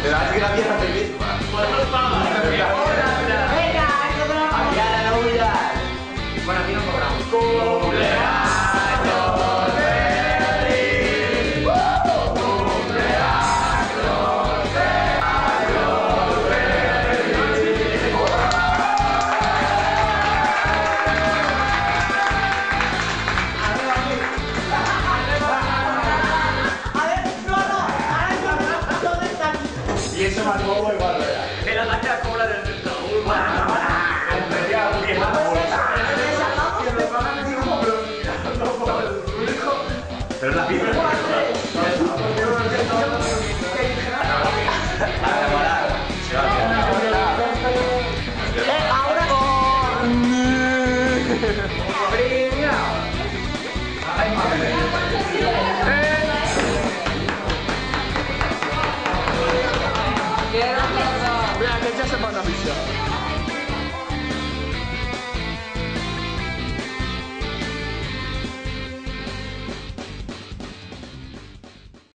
Te das gracias a ti misma. Venga, aquí a la huya. Bueno, aquí no cobramos. Y eso más nuevo igual, ¿verdad? El ataque a cobra del centro. Pero la pieza ahora Mira, que ya se van a visión.